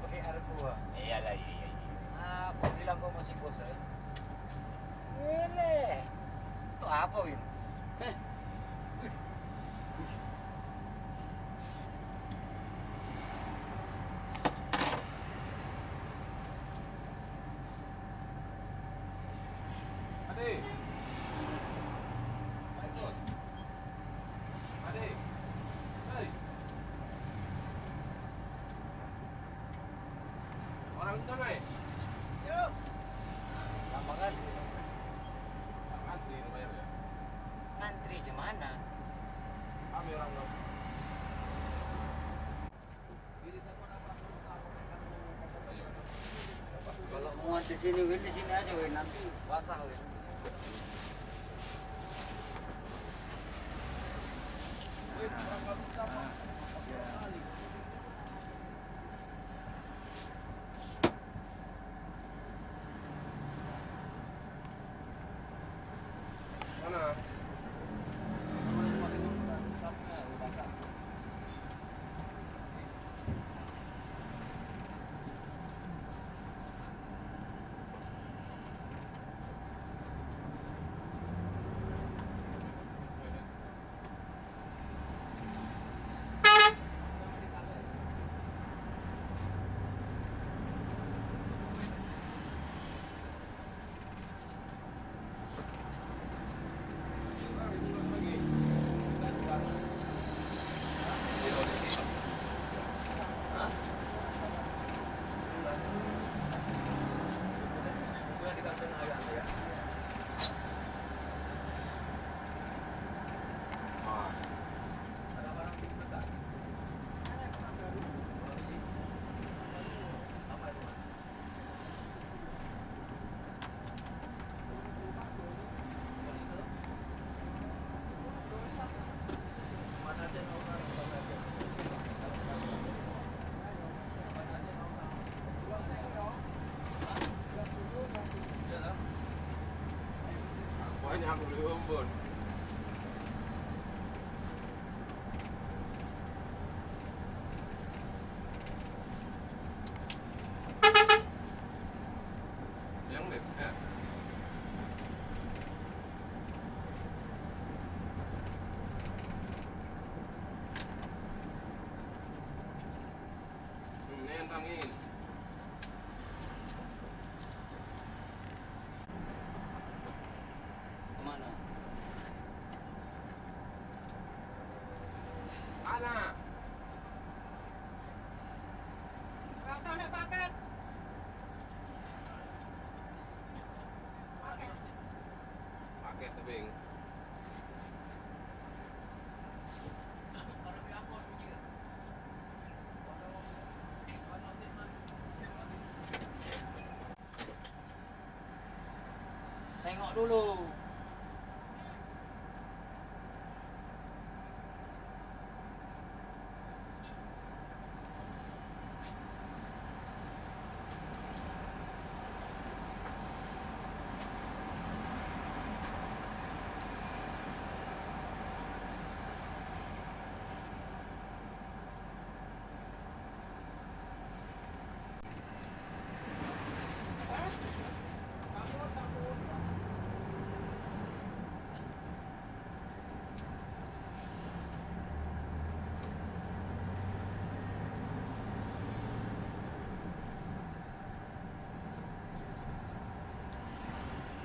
pakai air gua. Iya lah, iya. Aku bilang kau masih bosan. Ini. Itu apa, Win? Adik. Ikut. Adik. Hei. Orang sudah naik? Yuk. Lama kali. Antri bayar ya. Ngantri gimana? Kami orang dong. Kalau mau di sini, Win, di sini aja, Win. Nanti basah, Win. Mana? Banyak aku beli ombon. Yang deh, ya. Ini yang tangin. Kemana? Ana. Rasa nih paket. Paket tebing. Tengok dulu.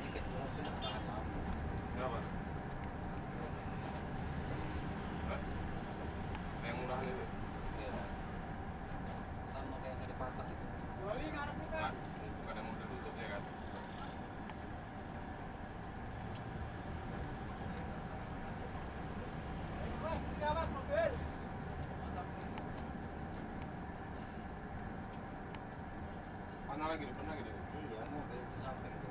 Dikit dulu sudah tahan lama. Berapa? Yang murahan itu. Iya. Sama kayak yang dipasang itu. Nah, bukan yang udah tutup ya kan? Mana lagi? Pernah gitu? Iya, mobil itu sampai itu.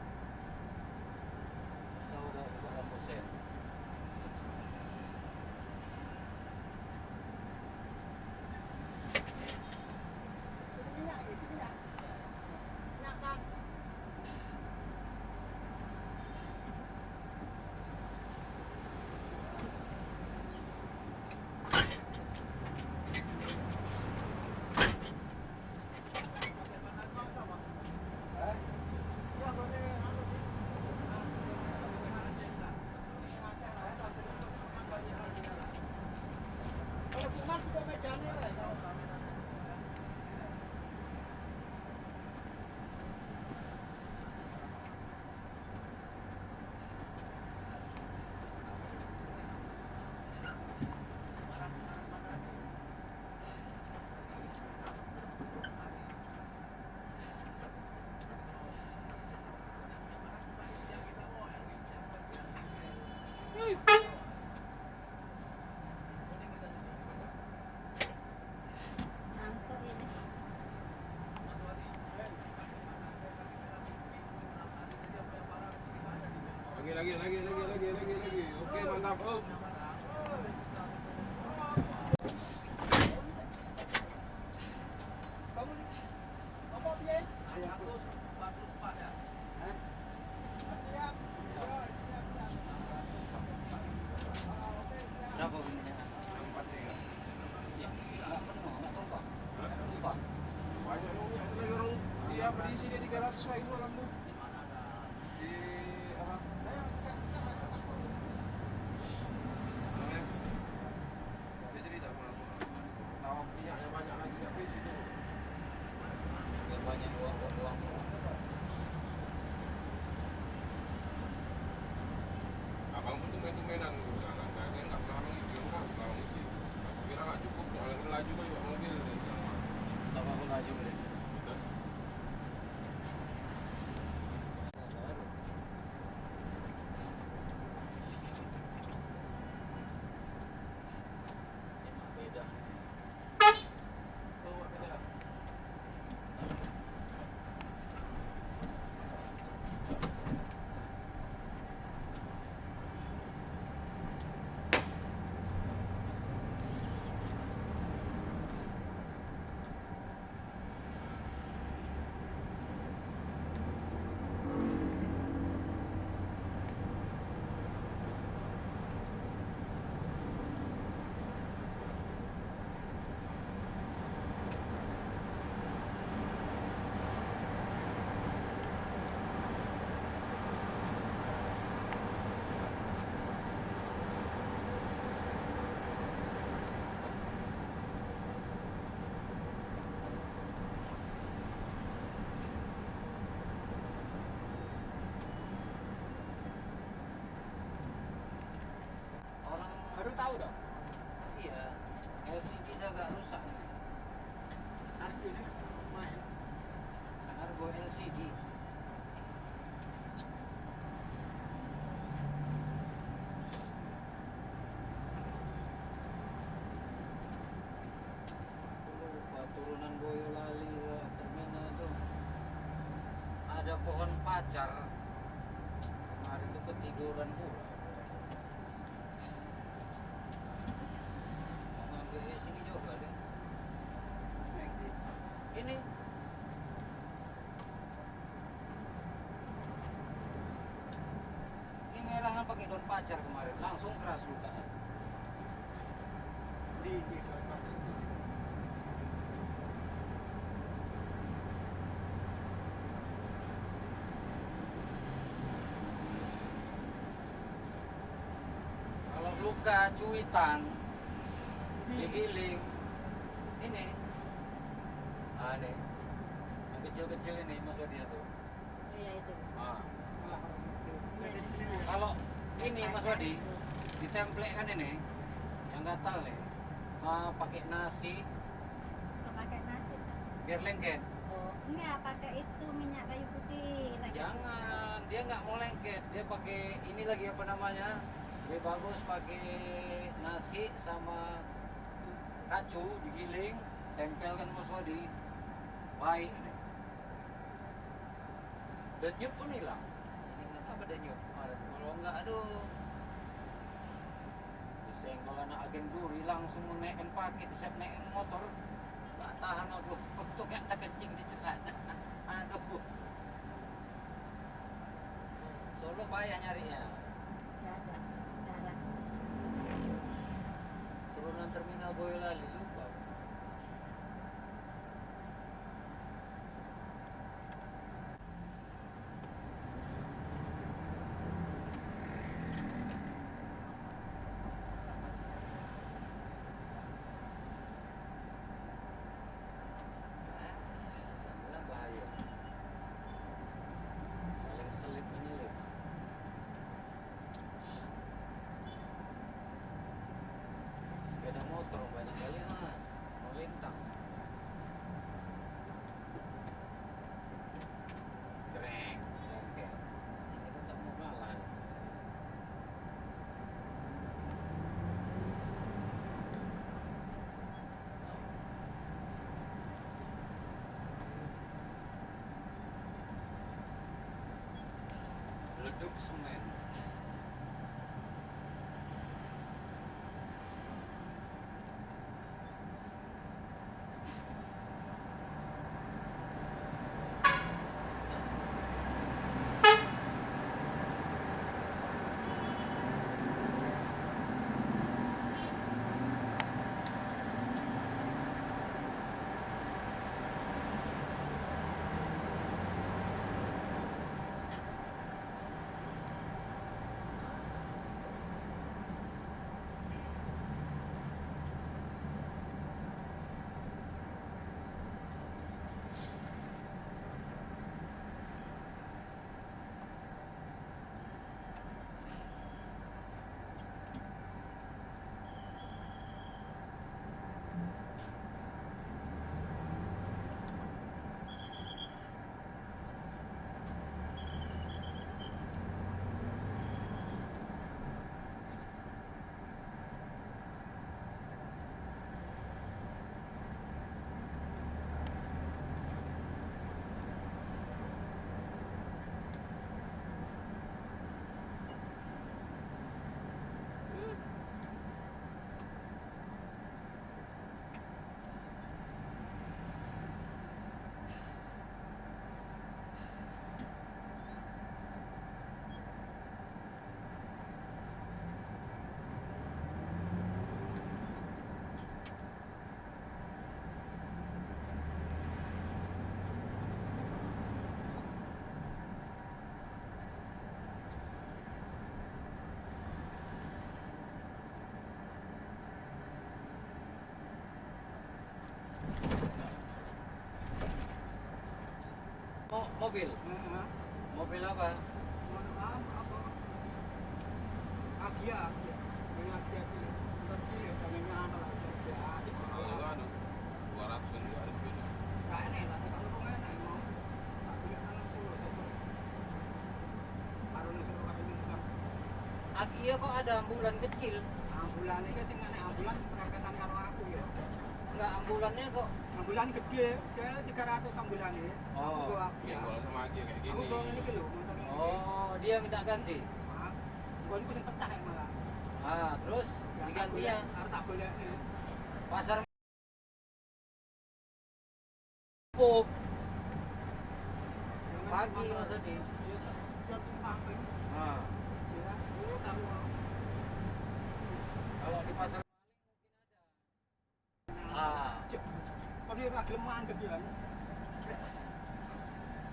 Kita udah lampu sen. lagi. Oke, mantap, Om. Berapa bunyinya? Nggak penuh, nggak tumpah. Tumpah. Banyak dong, ada lagi orang dia berisi dia 300 ribu malam tuh. Di apa? Dia cerita malam. Tahu minyaknya banyak lagi habis itu. Biar banyak uang. Abang pun tuh main-mainan. Saya nggak pernah mengisi orang kalau ngisi. Aku kira nggak cukup, soalnya kan laju kan juga mobil. Sama aku laju beli. Beda. Oh, beda. Orang Baru tahu dong. iya, LCD agak rusak. Harganya lumayan. Argo LCD. Aku lupa turunan Boyolali ke terminal tuh ada pohon pacar. Kemarin tuh ketiduran pula. Mau ngambil di sini juga deh. Ini merah pakai daun pacar kemarin, langsung keras luka. Di Kalau luka cuitan, digiling, ini, nih, yang kecil-kecil ini Mas Wadia tuh. Iya itu. Ah. Kalau ini Mas Wadi, ditemplekkan ini, yang gatal nih, pakai nasi, Nggak pakai nasi. Tak? biar lengket. Oh, enggak pakai itu minyak kayu putih lagi. Jangan, dia nggak mau lengket, dia pakai ini lagi apa namanya? Dia bagus pakai nasi sama kacu digiling, tempelkan Mas Wadi, baik ini. Denyut pun hilang. Ini kenapa denyut kemarin? Kalau nggak, aduh. Disenggol anak agen duri langsung menaikkan paket, siap naikkan motor. Nggak tahan aku, untuk nggak kencing di celana. Aduh. Solo payah nyarinya. Nggak ada jalan. Turunan terminal Boyolali lupa. Bilang bahaya. Saling selip menyelip. Sepeda motor banyak kali melintang. Keren, lengket. Ini kan tak mau kalah. Leduk semen. mobil. Heeh. Mobil apa? Apa? Agia. Ini Agia cilik. Kecil, sananya anak lah. Asik. Kalau itu ada 200 juga ada sepeda. Gak enak, tapi kalau kau enak mau tak boleh nang Solo sesuk. Karo nang Solo karo nyumbang. Agia kok ada ambulan kecil? Ambulan iki sing enek ambulan serempetan karo aku ya. Enggak, ambulannya kok. Ambulan gede, kayak 300 ambulan ini. Oh. Aku bawa Agia. Yang kalau sama Agia kayak Aku gini. bawa ini lho, motor ini. Oh, dia minta ganti. Gonku sing pecah ya malah. Ah, terus diganti ya. Harus tak boleh ini. Pasar Puk. Pagi maksudnya. Iya, spion sing samping. Nah, Jelas, iya tahu. kalau di pasar ah, Kau dia ora gelem mandek ya.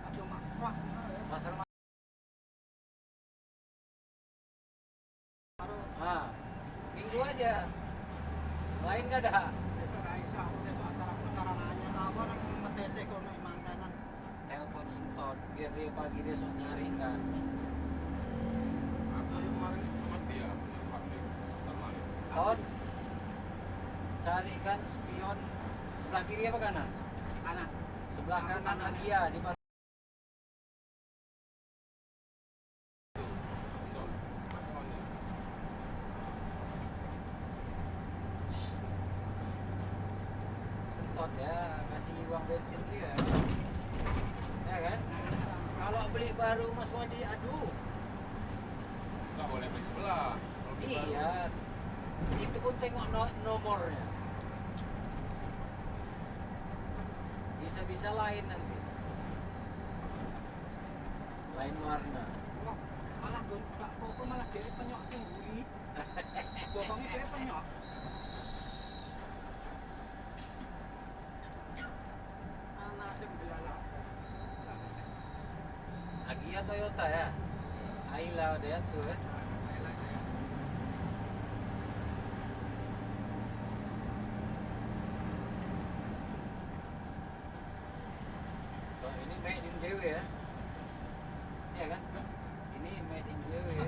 Aduh mak, wah. pasar Karo ah, minggu aja. Lain gak ada. besok ra iso, aku besok acara aku nang Karananya. Apa nang metese kono mantenan. Telepon sentot biar dia pagi besok nyari kan. Aku aja kemarin sama dia, pakai sama dia. Ton, carikan spion sebelah kiri apa kanan? Kanan. Sebelah kanan Agia di pasar. Untuk pakonnya. Sentot ya, kasih uang bensin dia. Ya kan? Kalau beli baru Mas Wadi, aduh. Nggak boleh beli sebelah. Kalau beli baru. Iya. Itu pun tengok nomornya. Bisa-bisa lain nanti. Lain warna. Wah, malah gak apa-apa malah dhewe penyok sing mburi. Bokonge dhewe penyok. Ana sing belalak. Agia Toyota ya. Ayla Daihatsu ya. Oh, ini made in JW ya. Iya kan? Ini made in JW ya.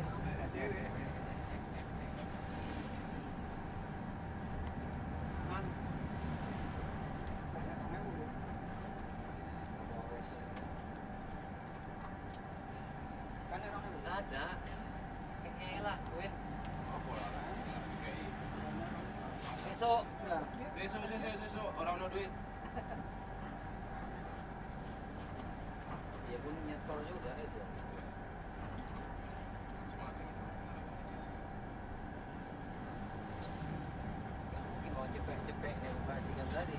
Man. Banyak tong ewu. Oh, wes. Kan ora ewu. Nggak ada. Kayaknya lah, Win. Apa lah? Kayak Besok. Nah, Sesuk orang no duit. dia pun nyetor juga itu. Cuma ada gitu. Nggak mungkin mau cepet-cepet negosiasikan tadi.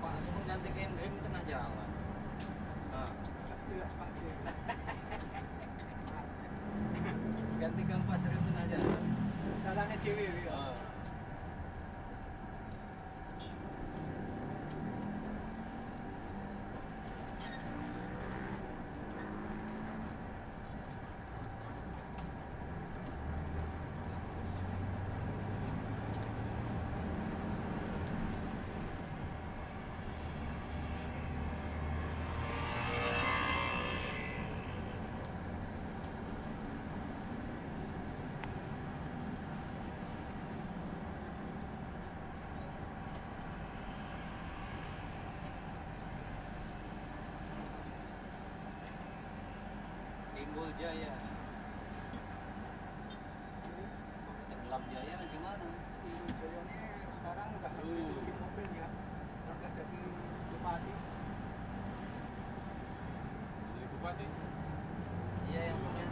Pak cuma ganti rim tengah jalan. Nah, Gak jelas Pak J. ganti kampas rim tengah jalan. Dalane dhewe ya. Ah. Timbul Jaya. Tenggelam Jaya macam mana? Bupati Wijaya ini sekarang udah bikin mobil ya, udah jadi bupati. Jadi bupati. Iya yang punya.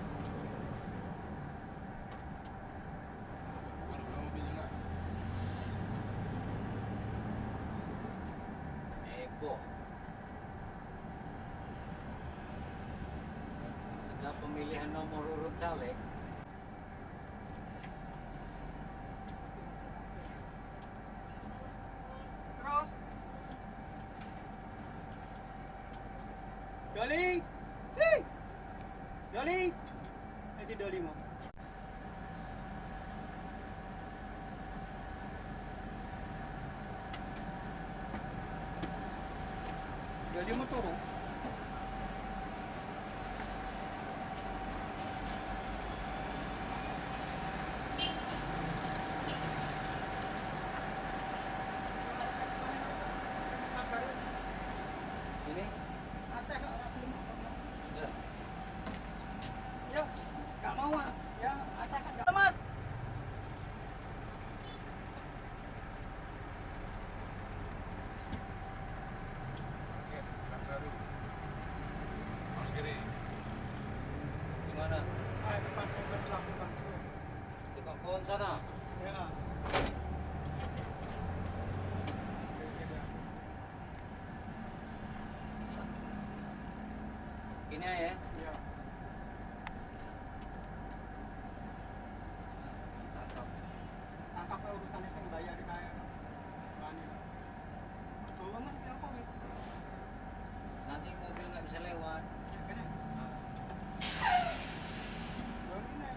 Baru kamu pilih nggak? Ebo. Sedang pemilihan nomor urut caleg. Terus Doli, hei, Doli, itu Doli mau. Doli mau turun. Sini. Aceh kok orang belum mau. Dah. Ya, nggak mau ah. Ya, Aceh kan nggak. Mas. Oke, Pak baru. Harus kiri. Gimana? Ah, depan mobil pelabuhan. Di kampung sana. Ya. Ini ya. Ya. Tangkap. Tangkap urusannya sing bayar di kaya. Bani. Betul banget ya apa gitu. Nanti mobil nggak bisa lewat. Kayaknya Nah, Doli nih.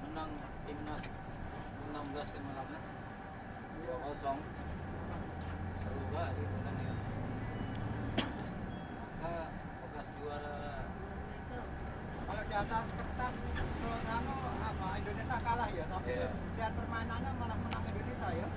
menang timnas 16 kemarin. Iya. 2-0. Seru kali menangnya. Maka bekas juara Kalau di atas kertas kalau apa Indonesia kalah ya, tapi Iya. lihat permainannya malah menang Indonesia ya.